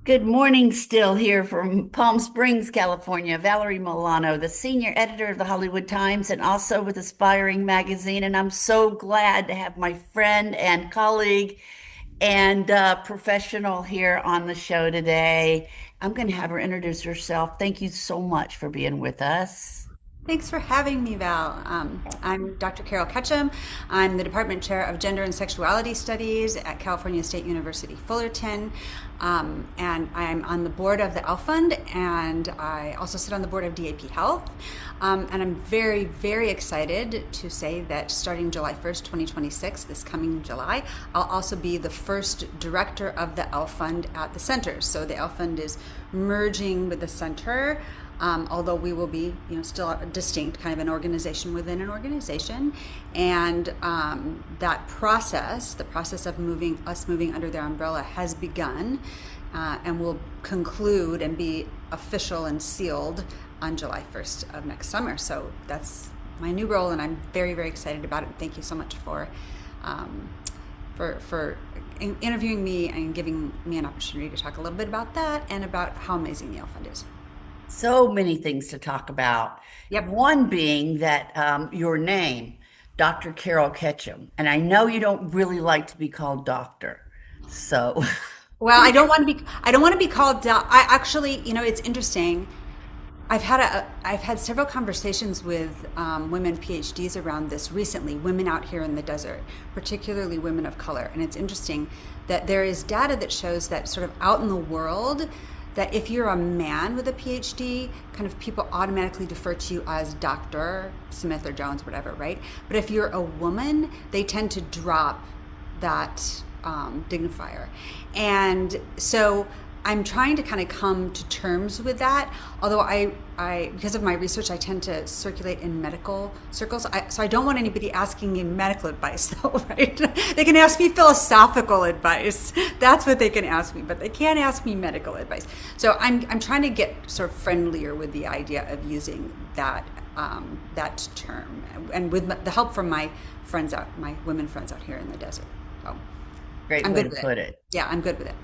Good morning, still here from Palm Springs, California. Valerie Milano, the senior editor of the Hollywood Times and also with Aspiring Magazine. And I'm so glad to have my friend and colleague and professional here on the show today. I'm going to have her introduce herself. Thank you so much for being with us. Thanks for having me, Val. I'm Dr. Karyl Ketchum. I'm the Department Chair of Gender and Sexuality Studies at California State University Fullerton. And I'm on the board of the L Fund, and I also sit on the board of DAP Health. And I'm very, very excited to say that starting July 1st, 2026, this coming July, I'll also be the first director of the L Fund at the center. So the L Fund is merging with the center. Although we will be, still a distinct kind of an organization within an organization, and that process, the process of moving under their umbrella, has begun, and will conclude and be official and sealed on July 1st of next summer. So that's my new role, and I'm very, very excited about it. Thank you so much for interviewing me and giving me an opportunity to talk a little bit about that and about how amazing the L Fund is. So many things to talk about. Yep. One being that your name, Dr. Karyl Ketchum, and I know you don't really like to be called doctor. So, Well, I don't want to be called I actually, it's interesting. I've had several conversations with women PhDs around this recently, women out here in the desert, particularly women of color. And it's interesting that there is data that shows that sort of out in the world, that if you're a man with a PhD, kind of people automatically defer to you as Dr. Smith or Jones, whatever, right? But if you're a woman, they tend to drop that dignifier. And so I'm trying to kind of come to terms with that. Although because of my research, I tend to circulate in medical circles. So I don't want anybody asking me medical advice, though, right? They can ask me philosophical advice. That's what they can ask me, but they can't ask me medical advice. So I'm trying to get sort of friendlier with the idea of using that term, and with the help from my women friends out here in the desert. So great I'm way good to with it. put it. Yeah, I'm good with it.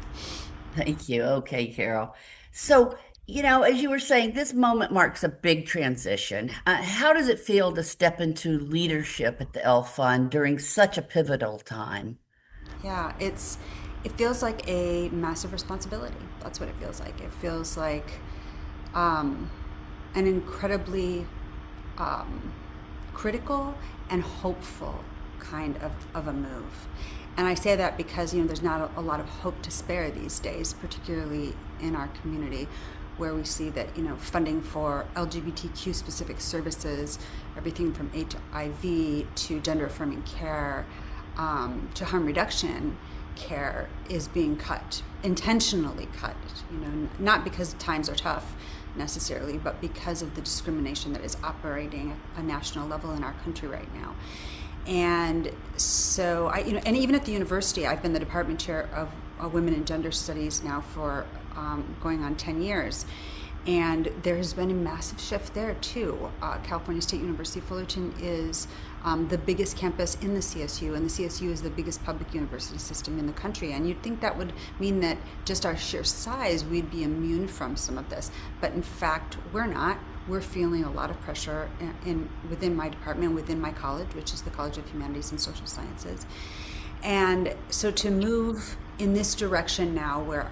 Thank you. Okay, Carol. So, as you were saying, this moment marks a big transition. How does it feel to step into leadership at the L Fund during such a pivotal time? Yeah, it feels like a massive responsibility. That's what it feels like. It feels like um, an incredibly critical and hopeful kind of a move. And I say that because there's not a lot of hope to spare these days, particularly in our community, where we see that funding for LGBTQ specific services, everything from HIV to gender affirming care, to harm reduction care, is being cut, intentionally cut. Not because times are tough necessarily, but because of the discrimination that is operating at a national level in our country right now. And so and even at the university, I've been the department chair of women and gender studies now for going on 10 years. And there has been a massive shift there too. California State University Fullerton is the biggest campus in the CSU, and the CSU is the biggest public university system in the country. And you'd think that would mean that just our sheer size, we'd be immune from some of this. But in fact, we're not. We're feeling a lot of pressure within my department, within my college, which is the College of Humanities and Social Sciences. And so to move in this direction now, where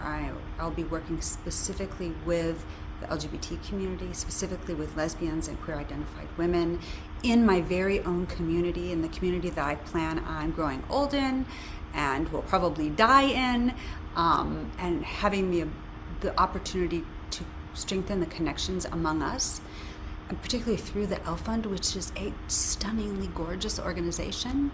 I'll be working specifically with the LGBT community, specifically with lesbians and queer identified women in my very own community, in the community that I plan on growing old in and will probably die in, and having the opportunity to strengthen the connections among us, and particularly through the L Fund, which is a stunningly gorgeous organization,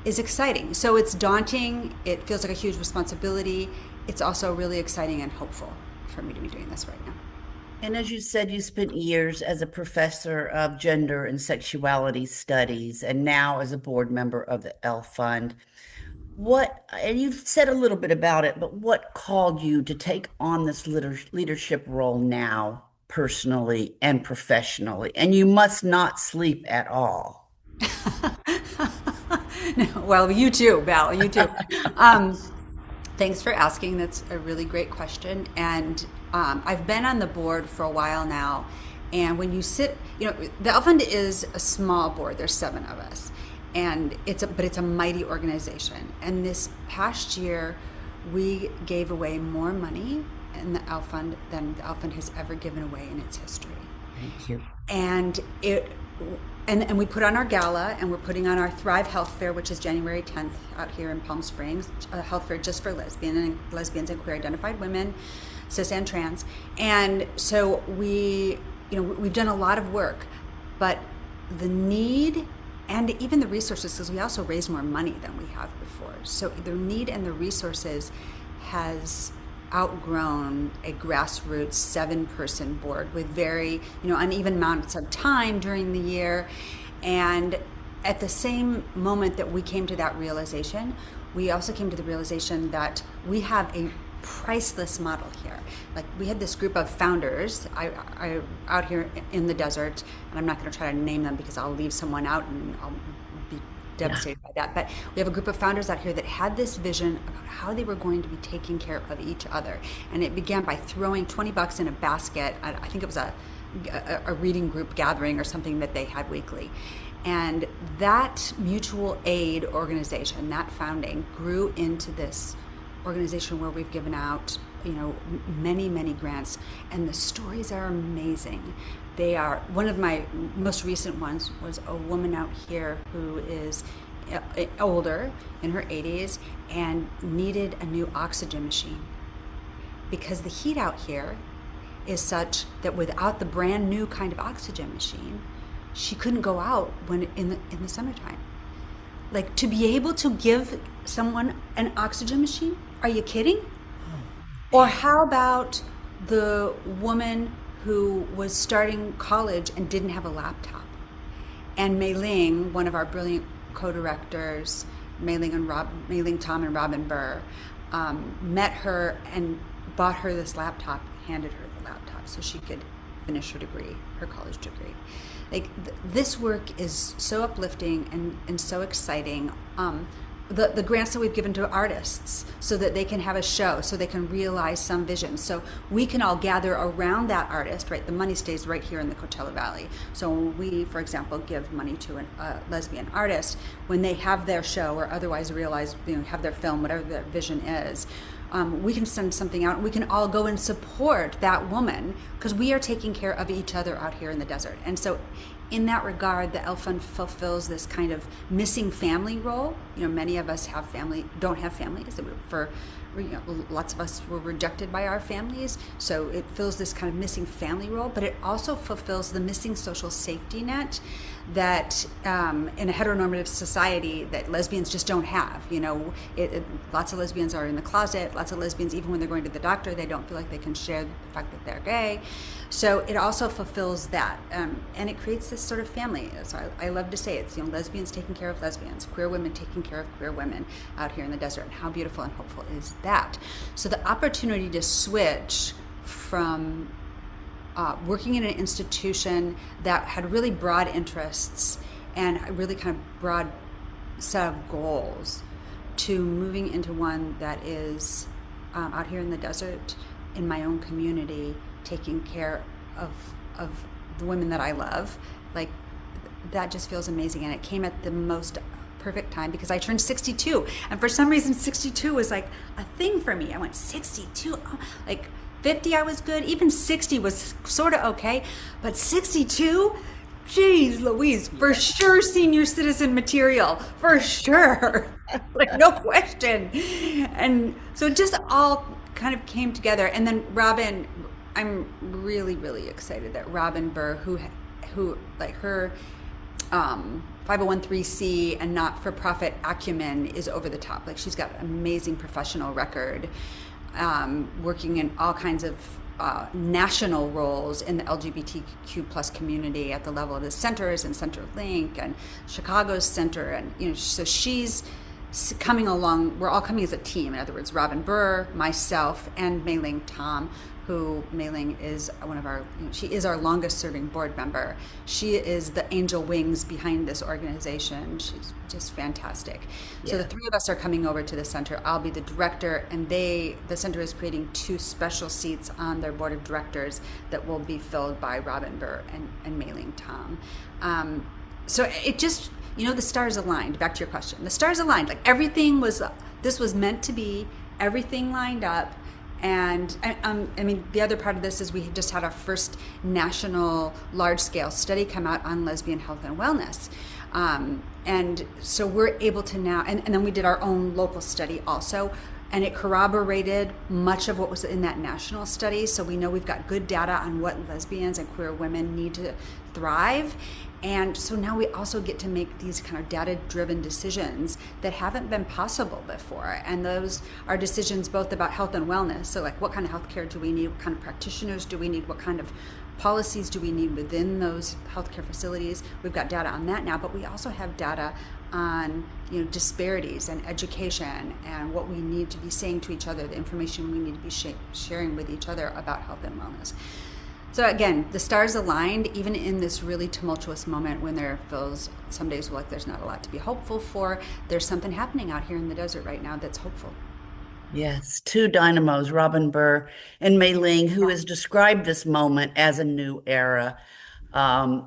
is exciting. So it's daunting. It feels like a huge responsibility. It's also really exciting and hopeful for me to be doing this right now. And as you said, you spent years as a professor of gender and sexuality studies, and now as a board member of the L Fund. And you've said a little bit about it, but what called you to take on this leadership role now, personally and professionally? And you must not sleep at all. Well, you too, Val, you too. Um, Thanks for asking. That's a really great question. And I've been on the board for a while now. And when you sit, the L Fund is a small board. There's 7 of us, and it's a mighty organization. And this past year, we gave away more money in the L Fund than the L Fund has ever given away in its history. Thank you. And and we put on our gala, and we're putting on our Thrive Health Fair, which is January 10th out here in Palm Springs, a health fair just for lesbians and queer identified women, cis and trans. And so we've done a lot of work, but the need and even the resources, because we also raised more money than we have before. So the need and the resources has outgrown a grassroots 7-person board with very, uneven amounts of time during the year. And at the same moment that we came to that realization, we also came to the realization that we have a priceless model here. Like, we had this group of founders I out here in the desert, and I'm not going to try to name them because I'll leave someone out and I'll be devastated by that. But we have a group of founders out here that had this vision about how they were going to be taking care of each other. And it began by throwing $20 in a basket. I think it was a reading group gathering or something that they had weekly. And that mutual aid organization, that founding, grew into this organization where we've given out, many grants, and the stories are amazing. They are, one of my most recent ones was a woman out here who is older, in her 80s, and needed a new oxygen machine because the heat out here is such that without the brand new kind of oxygen machine, she couldn't go out when in the summertime. Like, to be able to give someone an oxygen machine, are you kidding? Or how about the woman who was starting college and didn't have a laptop? And Mei Ling, one of our brilliant co-directors, Mei Ling, Tom, and Robin Burr, met her and bought her this laptop, handed her the laptop so she could finish her degree, her college degree. Like, this work is so uplifting and so exciting. The grants that we've given to artists so that they can have a show, so they can realize some vision, so we can all gather around that artist, right? The money stays right here in the Coachella Valley. So when we, for example, give money to a lesbian artist, when they have their show or otherwise realize, have their film, whatever their vision is, we can send something out and we can all go and support that woman because we are taking care of each other out here in the desert. And so in that regard, the L Fund fulfills this kind of missing family role. Many of us don't have families. Lots of us were rejected by our families. So it fills this kind of missing family role, but it also fulfills the missing social safety net that in a heteronormative society that lesbians just don't have. Lots of lesbians are in the closet. Lots of lesbians, even when they're going to the doctor, they don't feel like they can share the fact that they're gay. So it also fulfills that, and it creates this sort of family. So I love to say it's lesbians taking care of lesbians, queer women taking care of queer women out here in the desert. And how beautiful and hopeful is that? So the opportunity to switch from working in an institution that had really broad interests and a really kind of broad set of goals to moving into one that is out here in the desert in my own community, taking care of the women that I love, like, that just feels amazing. And it came at the most perfect time because I turned 62, and for some reason 62 was like a thing for me. I went 62, like 50 I was good, even 60 was sort of okay, but 62, geez Louise, for sure senior citizen material, for sure. Like, no question. And so it just all kind of came together. And then Robin, I'm really, really excited that Robin Burr, who like her 501(c) and not-for-profit acumen is over the top. Like, she's got an amazing professional record, working in all kinds of national roles in the LGBTQ plus community at the level of the centers and CenterLink and Chicago's center. And, so she's coming along. We're all coming as a team. In other words, Robin Burr, myself, and Mei Ling Tom, who Mei Ling is one of our, she is our longest serving board member. She is the angel wings behind this organization. She's just fantastic. So the three of us are coming over to the center. I'll be the director, and the center is creating 2 special seats on their board of directors that will be filled by Robin Burr and Mei Ling Tom. So it just, the stars aligned. Back to your question. The stars aligned. Like this was meant to be, everything lined up. And I mean, the other part of this is we just had our first national large-scale study come out on lesbian health and wellness. And so we're able to now, and then we did our own local study also, and it corroborated much of what was in that national study. So we know we've got good data on what lesbians and queer women need to thrive. And so now we also get to make these kind of data-driven decisions that haven't been possible before. And those are decisions both about health and wellness. So like, what kind of healthcare do we need? What kind of practitioners do we need? What kind of policies do we need within those healthcare facilities? We've got data on that now, but we also have data on disparities and education and what we need to be saying to each other, the information we need to be sharing with each other about health and wellness. So again, the stars aligned, even in this really tumultuous moment when there feels some days like there's not a lot to be hopeful for. There's something happening out here in the desert right now that's hopeful. Yes, 2 dynamos, Robin Burr and Mei Ling, who has described this moment as a new era.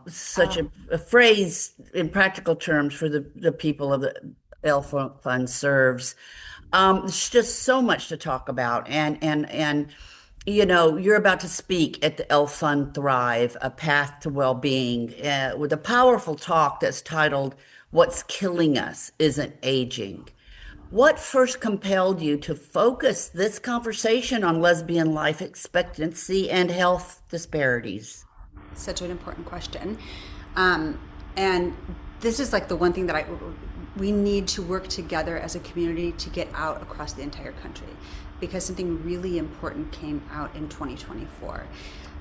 Such a phrase in practical terms for the people of the L Fund serves. It's just so much to talk about, and you're about to speak at the L Fund Thrive, A Path to Well-Being, with a powerful talk that's titled, What's Killing Us Isn't Aging. What first compelled you to focus this conversation on lesbian life expectancy and health disparities? Such an important question. And this is like the one thing that we need to work together as a community to get out across the entire country, because something really important came out in 2024.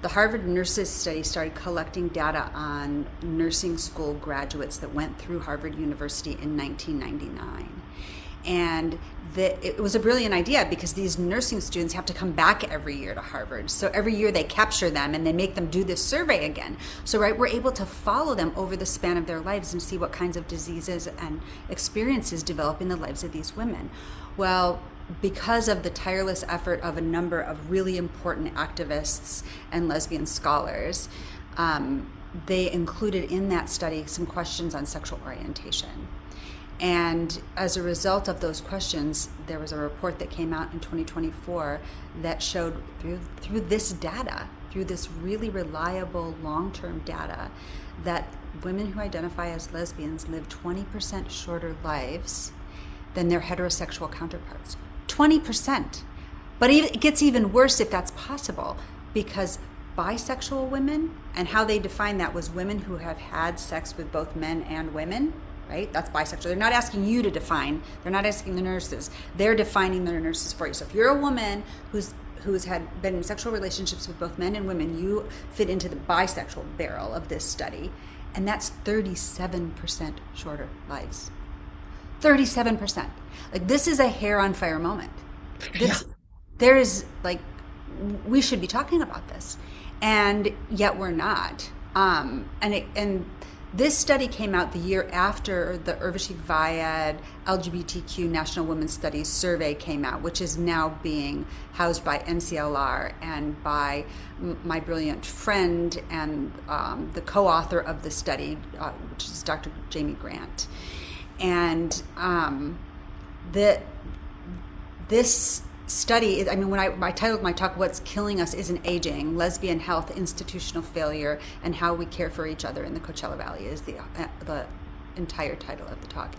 The Harvard Nurses Study started collecting data on nursing school graduates that went through Harvard University in 1999. And it was a brilliant idea because these nursing students have to come back every year to Harvard. So every year they capture them and they make them do this survey again. So we're able to follow them over the span of their lives and see what kinds of diseases and experiences develop in the lives of these women. Well, because of the tireless effort of a number of really important activists and lesbian scholars, they included in that study some questions on sexual orientation. And as a result of those questions, there was a report that came out in 2024 that showed through this data, through this really reliable long-term data, that women who identify as lesbians live 20% shorter lives than their heterosexual counterparts. 20%. But it gets even worse if that's possible, because bisexual women, and how they define that was women who have had sex with both men and women, right? That's bisexual. They're not asking you to define. They're not asking the nurses. They're defining their nurses for you. So if you're a woman who's been in sexual relationships with both men and women, you fit into the bisexual barrel of this study. And that's 37% shorter lives. 37%. Like, this is a hair on fire moment. There is, like, we should be talking about this, and yet we're not. And this study came out the year after the Urvashi Vyad LGBTQ National Women's Studies Survey came out, which is now being housed by NCLR and by my brilliant friend and the co-author of the study, which is Dr. Jamie Grant. And this study, I mean, when I titled my talk, What's Killing Us Isn't Aging, Lesbian Health, Institutional Failure, and How We Care for Each Other in the Coachella Valley, is the entire title of the talk.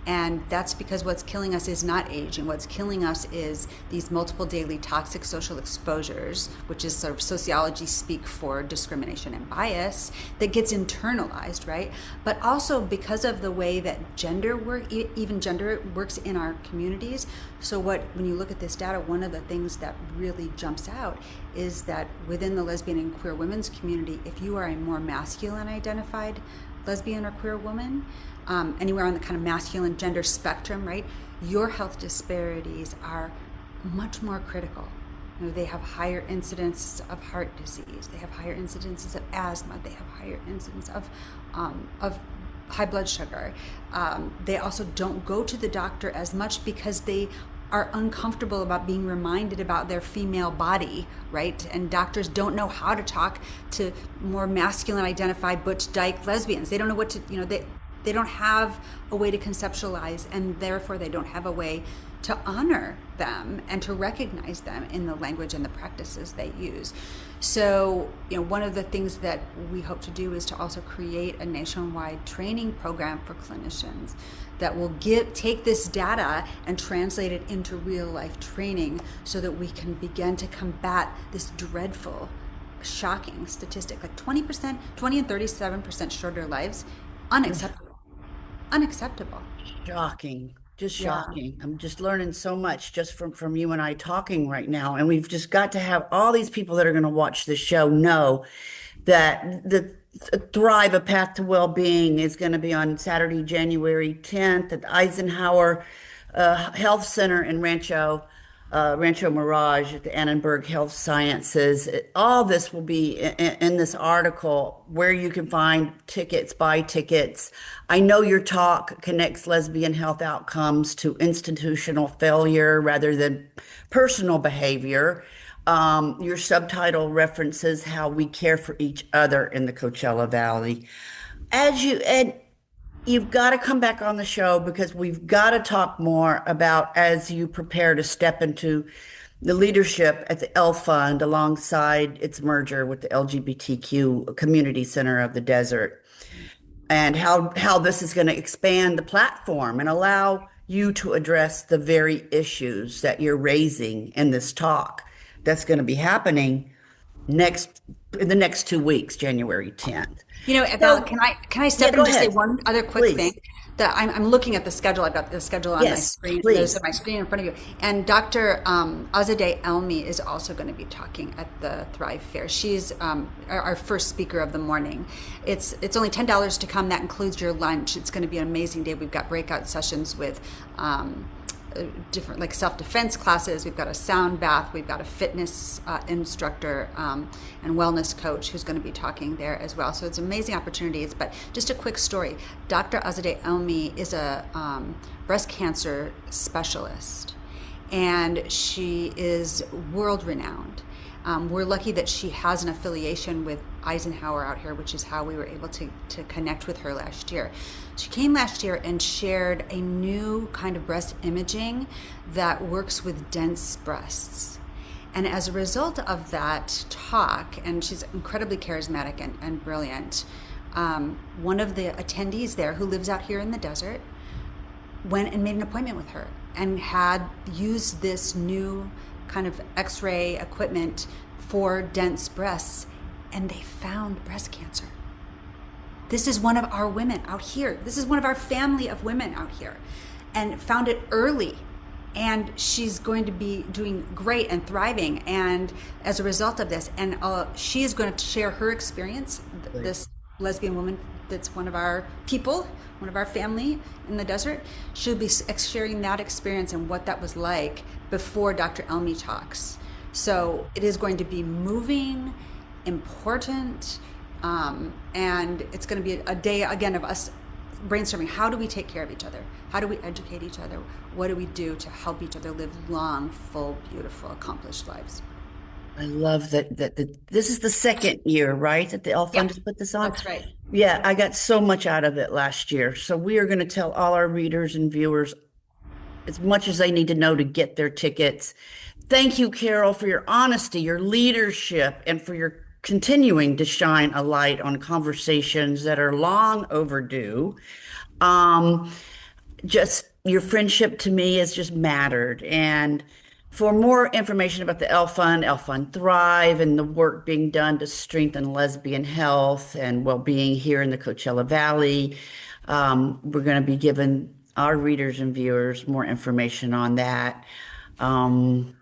And that's because what's killing us is not age, and what's killing us is these multiple daily toxic social exposures, which is sort of sociology speak for discrimination and bias, that gets internalized, right? But also because of the way that gender works in our communities. So when you look at this data, one of the things that really jumps out is that within the lesbian and queer women's community, if you are a more masculine identified lesbian or queer woman, anywhere on the kind of masculine gender spectrum, right? Your health disparities are much more critical. You know, they have higher incidences of heart disease. They have higher incidences of asthma. They have higher incidence of high blood sugar. They also don't go to the doctor as much because they are uncomfortable about being reminded about their female body, right? And doctors don't know how to talk to more masculine identified butch dyke lesbians. They don't know what to, they don't have a way to conceptualize, and therefore they don't have a way to honor them and to recognize them in the language and the practices they use. So, one of the things that we hope to do is to also create a nationwide training program for clinicians that will take this data and translate it into real life training so that we can begin to combat this dreadful, shocking statistic, like 20%, 20 and 37% shorter lives. Unacceptable. Unacceptable. Shocking. Just Yeah. shocking. I'm just learning so much just from you and I talking right now. And we've just got to have all these people that are going to watch this show know that the Thrive, A Path to Well-Being is going to be on Saturday, January 10th at the Eisenhower Health Center in Rancho Mirage at the Annenberg Health Sciences. All this will be in this article where you can find tickets, buy tickets. I know your talk connects lesbian health outcomes to institutional failure rather than personal behavior. Your subtitle references how we care for each other in the Coachella Valley. And you've got to come back on the show because we've got to talk more about as you prepare to step into the leadership at the L Fund alongside its merger with the LGBTQ Community Center of the Desert, and how this is going to expand the platform and allow you to address the very issues that you're raising in this talk that's going to be happening next in the next 2 weeks, January 10th. Val, So, can I yeah, step in go and just say ahead, one other quick thing? please. That I'm looking at the schedule. I've got the schedule on my Yes, screen. There's please. my screen in front of you. And Dr. Azadeh Elmi is also going to be talking at the Thrive Fair. She's our first speaker of the morning. It's only $10 to come. That includes your lunch. It's going to be an amazing day. We've got breakout sessions with different like self-defense classes. We've got a sound bath. We've got a fitness instructor and wellness coach who's going to be talking there as well. So it's amazing opportunities. But just a quick story. Dr. Azadeh Elmi is a breast cancer specialist, and she is world renowned. We're lucky that she has an affiliation with Eisenhower out here, which is how we were able to connect with her last year. She came last year and shared a new kind of breast imaging that works with dense breasts. And as a result of that talk, and she's incredibly charismatic and brilliant, one of the attendees there who lives out here in the desert went and made an appointment with her and had used this new kind of x-ray equipment for dense breasts, and they found breast cancer. This is one of our women out here. This is one of our family of women out here, and found it early. And she's going to be doing great and thriving. And as a result of this, and she is going to share her experience, this lesbian woman that's one of our people, one of our family in the desert. She'll be sharing that experience and what that was like before Dr. Elmi talks. So it is going to be moving, important, and it's going to be a day, again, of us brainstorming. How do we take care of each other? How do we educate each other? What do we do to help each other live long, full, beautiful, accomplished lives? I love that this is the second year, right, that the L Yeah, Fund has put this on. that's right. Yeah, I got so much out of it last year. So we are going to tell all our readers and viewers as much as they need to know to get their tickets. Thank you, Karyl, for your honesty, your leadership, and for your continuing to shine a light on conversations that are long overdue. Um, just your friendship to me has just mattered. And for more information about the L Fund Thrive, and the work being done to strengthen lesbian health and well-being here in the Coachella Valley, we're going to be giving our readers and viewers more information on that. Um,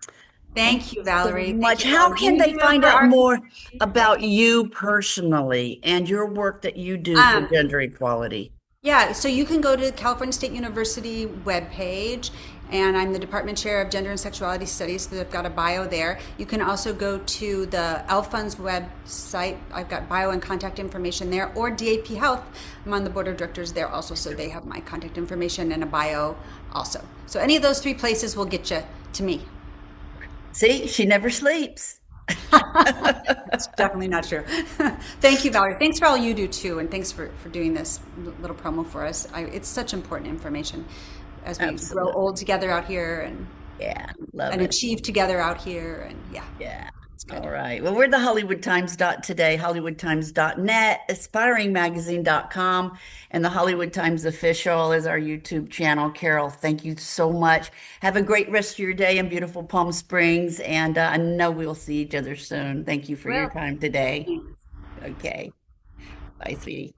Thank Thank you, you so Valerie. Thank much. you for How all can you they do find for out our more community. Thank about you. you personally and your work that you do for Um, gender equality? Yeah, so you can go to the California State University webpage, and I'm the department chair of Gender and Sexuality Studies, so I've got a bio there. You can also go to the L Fund's website. I've got bio and contact information there, or DAP Health. I'm on the board of directors there also, so they have my contact information and a bio also. So any of those three places will get you to me. See, she never sleeps. That's definitely not true. Thank you, Valerie. Thanks for all you do too, and thanks for doing this little promo for us. It's such important information as we grow old Absolutely. together out here Yeah, love and it. achieve together out here. And yeah, Yeah. it's good. All right. Well, we're the Hollywood Times dot today, hollywoodtimes.net, aspiringmagazine.com, and the Hollywood Times official is our YouTube channel. Karyl, thank you so much. Have a great rest of your day in beautiful Palm Springs, and I know we'll see each other soon. Thank you for your Well, time today. Okay. Bye, sweetie.